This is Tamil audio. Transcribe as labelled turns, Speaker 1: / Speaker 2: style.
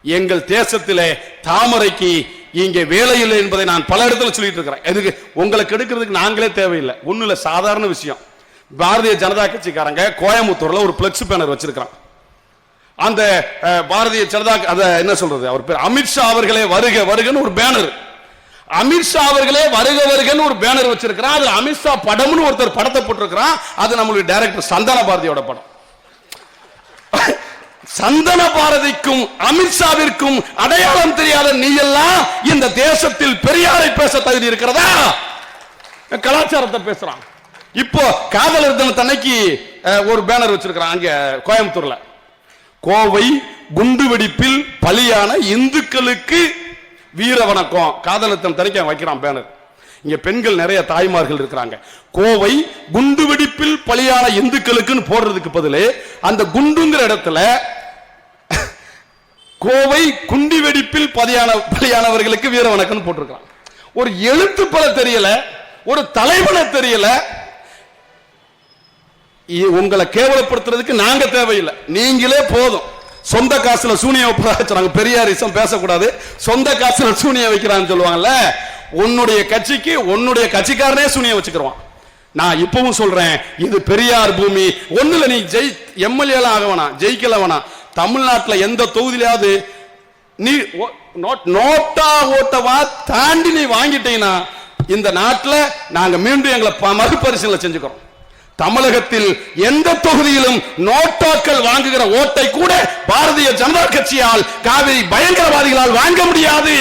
Speaker 1: எங்கள் தேசத்திலே தாமரைக்கு இங்கே வேலை இல்லை என்பதை நான் பல இடத்துல சொல்லிட்டு இருக்கிறேன். எதுக்கு உங்களுக்கு எடுக்கிறதுக்கு நாங்களே தேவையில்லை. ஒண்ணு இல்ல, சாதாரண விஷயம். பாரதிய ஜனதா கட்சிக்காரங்க கோயம்புத்தூர்ல ஒரு பிளெக்ஸ் பேனர் வச்சிருக்கான். அந்த பாரதிய ஜனதா என்ன சொல்றது, அவர் பேர் அமித்ஷா அவர்களே வருக வருகன்னு ஒரு பேனர், அமித்ஷா அவர்களே வருக வருகன்னு ஒரு பேனர் வச்சிருக்கிறான். அதுல அமித்ஷா படம்னு ஒருத்தர் படத்தை போட்டிருக்கிறான். அது நம்மளுடைய டைரக்டர் சந்தன பாரதியோட படம். சந்தன பாரதிக்கும் அமித்ஷாவிற்கும் அடையாளம் தெரியாத நீ எல்லாம் இந்த தேசத்தில் பெரியாரை பேச தகுதி இருக்கிறதா? கலாச்சாரத்தை பேசுறான். இப்போ காதலர் தினத்தன்னைக்கு ஒரு பேனர் வச்சிருக்கிறான் அங்க கோயம்புத்தூர்ல. கோவை குண்டுவெடிப்பில் பலியான இந்துக்களுக்கு வீர வணக்கம். காதலர் தினத்தன்னைக்கு வைக்கிறான் பேனர். இங்க பெண்கள் நிறைய தாய்மார்கள் இருக்கிறாங்க. கோவை குண்டுவெடிப்பில் பலியான இந்துக்களுக்குன்னு போடுறதுக்கு பதிலே அந்த குண்டுங்கிற இடத்துல கோவை குண்டி வெடிப்பில் பலியானவர்களுக்கு வீர வணக்கம் போட்டிருக்கான். ஒரு எழுத்து பல தெரியல, ஒரு தலைவனை தெரியல. உங்களை கேவலப்படுத்துறதுக்கு நாங்க தேவையில்லை, நீங்களே போதும். சொந்த காசுல சூனியம் வைக்கிறாங்க. பெரியாரிசம் பேசக்கூடாது. சொந்த காசுல சூனியம் வைக்கிறான்னு சொல்லுவாங்கல்ல. உன்னுடைய கட்சிக்கு உன்னுடைய கட்சிக்காரனே சூனியம் வச்சுக்கிறான். நான் இப்பவும் சொல்றேன், இது பெரியார் பூமி. ஒண்ணுல நீ எம்எல்ஏ ஆக வேணாம், ஜெயிக்கல வேணாம். தமிழ்நாட்டில் எந்த தொகுதியிலாவது நீ நோட்டா ஓட்டவா தாண்டி நீ வாங்கிட்டீங்கன்னா இந்த நாட்டில் நாங்க மீண்டும் எங்களை மறுபரிசீலனை செஞ்சுக்கிறோம். தமிழகத்தில் எந்த தொகுதியிலும் நோட்டாக்கள் வாங்குகிற ஓட்டை கூட பாரதிய ஜனதா கட்சியால், காவிரி பயங்கரவாதிகளால் வாங்க முடியாது.